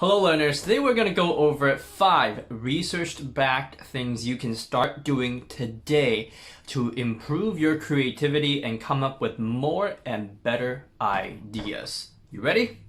Hello learners, today we're going to go over 5 research-backed things you can start doing today to improve your creativity and come up with more and better ideas. You ready?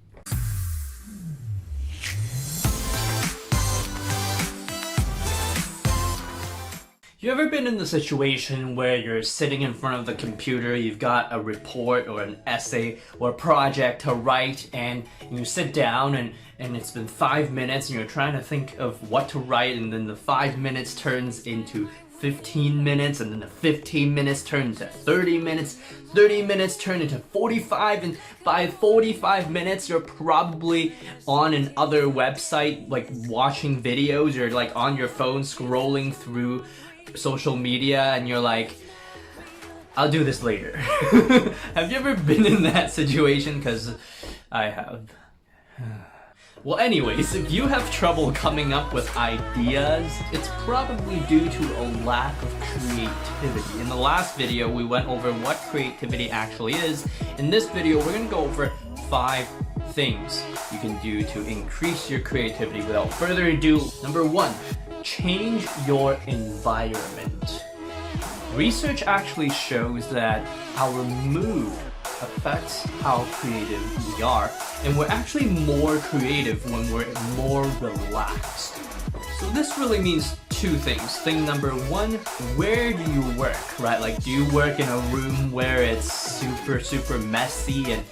You ever been in the situation where you're sitting in front of the computer, you've got a report or an essay or a project to write, and you sit down and it's been 5 minutes and you're trying to think of what to write, and then the 5 minutes turns into 15 minutes, and then the 15 minutes turn into 30 minutes, 30 minutes turn into 45, and by 45 minutes you're probably on another website like watching videos, or like on your phone scrolling through social media, and you're like, I'll do this later. Have you ever been in that situation? Because I have. Well, anyways, if you have trouble coming up with ideas, it's probably due to a lack of creativity. In the last video, we went over what creativity actually is. In this video, we're going to go over 5 things you can do to increase your creativity. Without further ado, number 1, change your environment. Research actually shows that our mood affects how creative we are, and we're actually more creative when we're more relaxed. So this really means 2 things. Thing number 1, where do you work, right? Like, do you work in a room where it's super messy and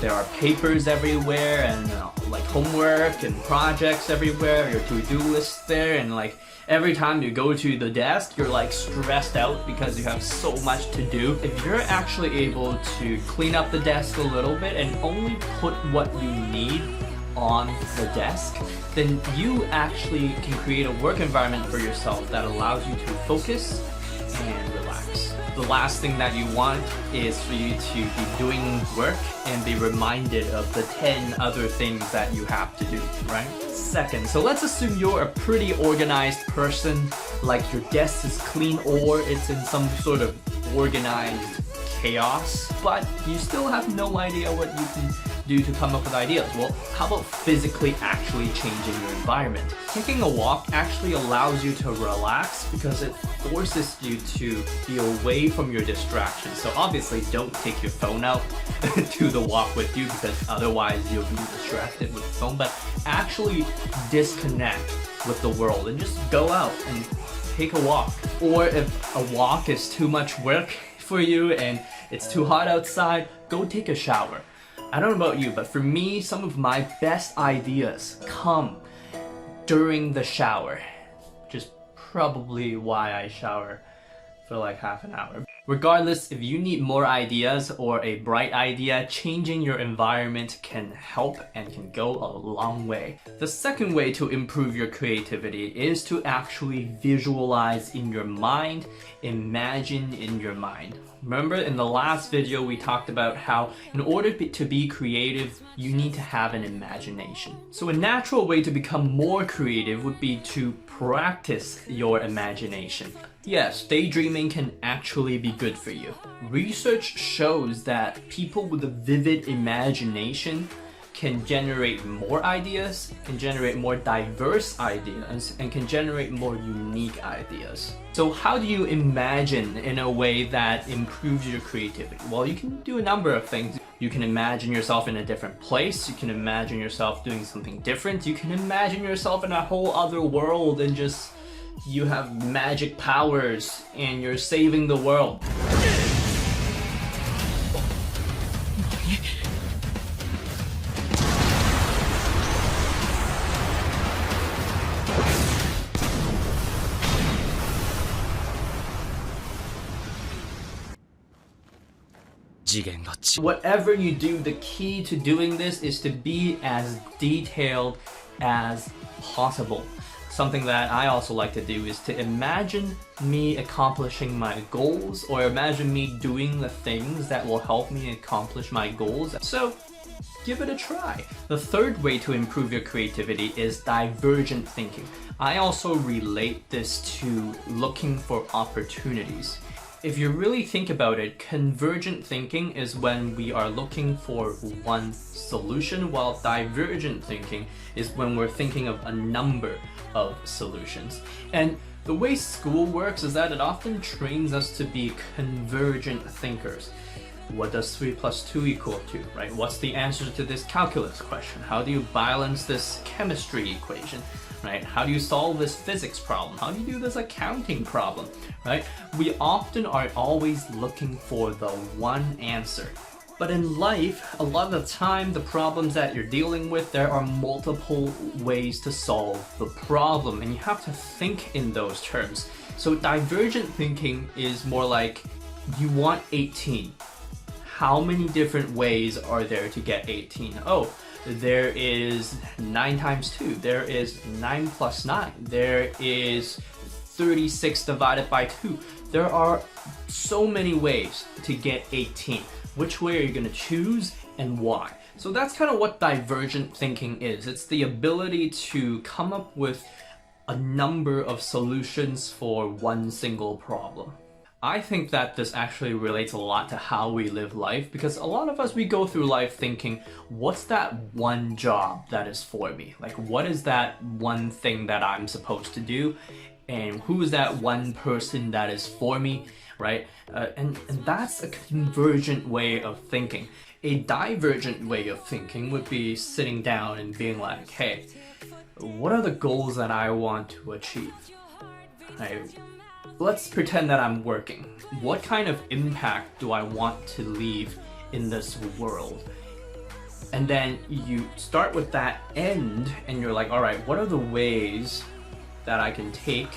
there are papers everywhere and like homework and projects everywhere, your to-do list there, and like every time you go to the desk you're like stressed out because you have so much to do? If you're actually able to clean up the desk a little bit and only put what you need on the desk, then you actually can create a work environment for yourself that allows you to focus and relax. The last thing that you want is for you to be doing work and be reminded of the 10 other things that you have to do, right? Second, so let's assume you're a pretty organized person, like your desk is clean or it's in some sort of organized chaos, but you still have no idea what you can do to come up with ideas. Well, how about physically actually changing your environment? Taking a walk actually allows you to relax because it forces you to be away from your distractions. So obviously don't take your phone out to the walk with you, because otherwise you'll be distracted with the phone, but actually disconnect with the world and just go out and take a walk. Or if a walk is too much work for you and it's too hot outside, go take a shower. I don't know about you, but for me, some of my best ideas come during the shower. Which is probably why I shower for like half an hour. Regardless, if you need more ideas or a bright idea, changing your environment can help and can go a long way. The second way to improve your creativity is to actually visualize in your mind, imagine in your mind. Remember in the last video we talked about how in order to be creative, you need to have an imagination. So a natural way to become more creative would be to practice your imagination. Yes, daydreaming can actually be good for you. Research shows that people with a vivid imagination can generate more ideas, can generate more diverse ideas, and can generate more unique ideas. So how do you imagine in a way that improves your creativity? Well, you can do a number of things. You can imagine yourself in a different place, you can imagine yourself doing something different, you can imagine yourself in a whole other world and just you have magic powers and you're saving the world. Whatever you do, the key to doing this is to be as detailed as possible. Something that I also like to do is to imagine me accomplishing my goals, or imagine me doing the things that will help me accomplish my goals. So give it a try. The third way to improve your creativity is divergent thinking. I also relate this to looking for opportunities. If you really think about it, convergent thinking is when we are looking for one solution, while divergent thinking is when we're thinking of a number of solutions. And the way school works is that it often trains us to be convergent thinkers. What does 3 plus 2 equal to, right? What's the answer to this calculus question? How do you balance this chemistry equation, right? How do you solve this physics problem? How do you do this accounting problem, right? We often are always looking for the one answer. But in life, a lot of the time, the problems that you're dealing with, there are multiple ways to solve the problem, and you have to think in those terms. So divergent thinking is more like, you want 18. How many different ways are there to get 18? Oh, there is 9 times 2. There is 9 plus 9. There is 36 divided by 2. There are so many ways to get 18. Which way are you going to choose and why? So that's kind of what divergent thinking is. It's the ability to come up with a number of solutions for one single problem. I think that this actually relates a lot to how we live life, because a lot of us, we go through life thinking, what's that one job that is for me? Like, what is that one thing that I'm supposed to do? And who is that one person that is for me, right? And that's a convergent way of thinking. A divergent way of thinking would be sitting down and being like, hey, what are the goals that I want to achieve? Let's pretend that I'm working. What kind of impact do I want to leave in this world? And then you start with that end and you're like, all right, what are the ways that I can take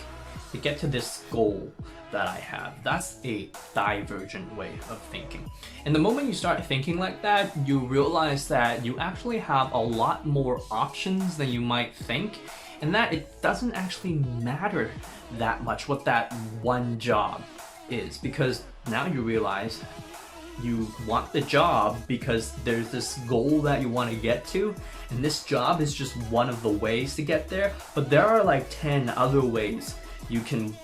to get to this goal that I have? That's a divergent way of thinking. And the moment you start thinking like that, you realize that you actually have a lot more options than you might think, and that it doesn't actually matter that much what that one job is, because now you realize you want the job because there's this goal that you want to get to, and this job is just one of the ways to get there, but there are like 10 other ways you can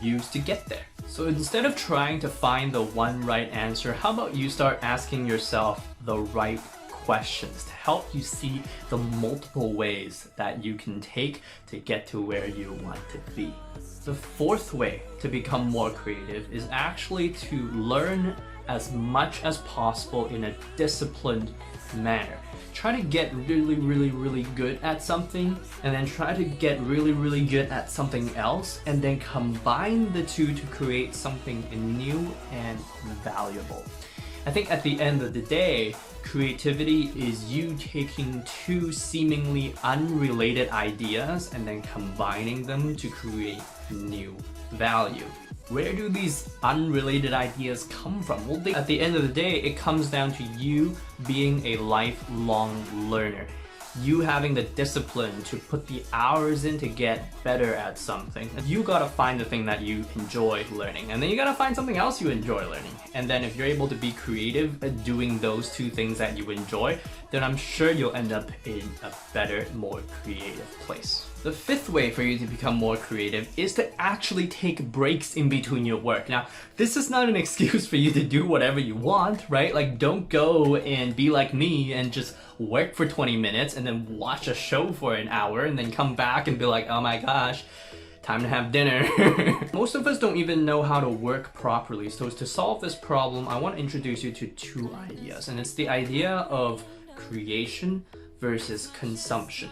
use to get there. So instead of trying to find the one right answer, how about you start asking yourself the right questions to help you see the multiple ways that you can take to get to where you want to be. The fourth way to become more creative is actually to learn as much as possible in a disciplined manner. Try to get really good at something, and then try to get really good at something else, and then combine the two to create something new and valuable. I think at the end of the day, creativity is you taking two seemingly unrelated ideas and then combining them to create new value. Where do these unrelated ideas come from? Well, at the end of the day, it comes down to you being a lifelong learner. You having the discipline to put the hours in to get better at something. You gotta find the thing that you enjoy learning, and then you gotta find something else you enjoy learning. And then if you're able to be creative at doing those two things that you enjoy, then I'm sure you'll end up in a better, more creative place. The fifth way for you to become more creative is to actually take breaks in between your work. Now, this is not an excuse for you to do whatever you want, right? Like, don't go and be like me and just work for 20 minutes and then watch a show for an hour and then come back and be like, oh my gosh, time to have dinner. Most of us don't even know how to work properly. So to solve this problem, I want to introduce you to two ideas, and it's the idea of creation versus consumption.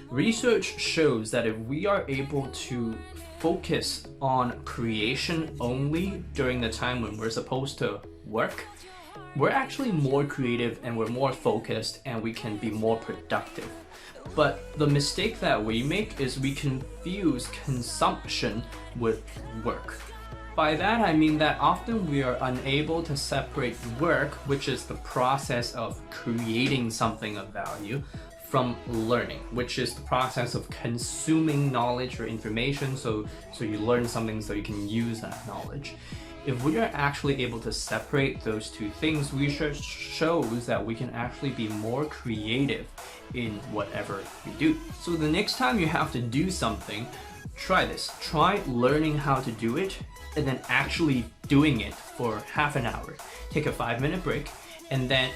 Research shows that if we are able to focus on creation only during the time when we're supposed to work, we're actually more creative and we're more focused and we can be more productive. But the mistake that we make is we confuse consumption with work. By that I mean that often we are unable to separate work, which is the process of creating something of value, from learning, which is the process of consuming knowledge or information, so you learn something so you can use that knowledge. If we are actually able to separate those two things, research shows that we can actually be more creative in whatever we do. So the next time you have to do something, try this. Try learning how to do it and then actually doing it for half an hour. Take a 5-minute break and then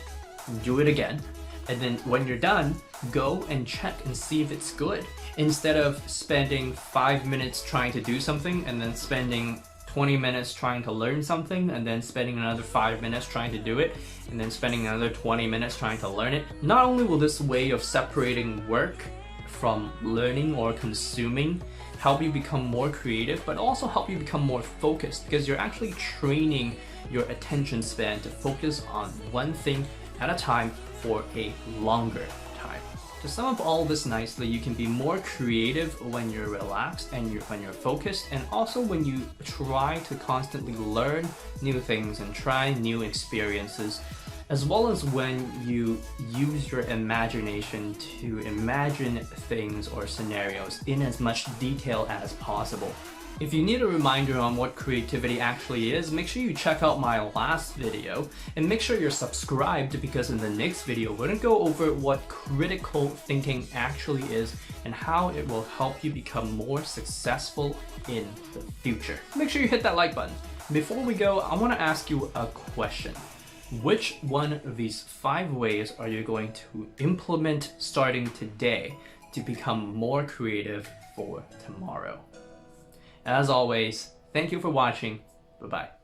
do it again. And then when you're done, go and check and see if it's good. Instead of spending 5 minutes trying to do something and then spending 20 minutes trying to learn something and then spending another 5 minutes trying to do it and then spending another 20 minutes trying to learn it. Not only will this way of separating work from learning or consuming help you become more creative, but also help you become more focused, because you're actually training your attention span to focus on one thing at a time for a longer time. To sum up all this nicely, you can be more creative when you're relaxed and when you're focused, and also when you try to constantly learn new things and try new experiences, as well as when you use your imagination to imagine things or scenarios in as much detail as possible. If you need a reminder on what creativity actually is, make sure you check out my last video and make sure you're subscribed, because in the next video we're going to go over what critical thinking actually is and how it will help you become more successful in the future. Make sure you hit that like button. Before we go, I want to ask you a question. Which one of these 5 ways are you going to implement starting today to become more creative for tomorrow? As always, thank you for watching. Bye-bye.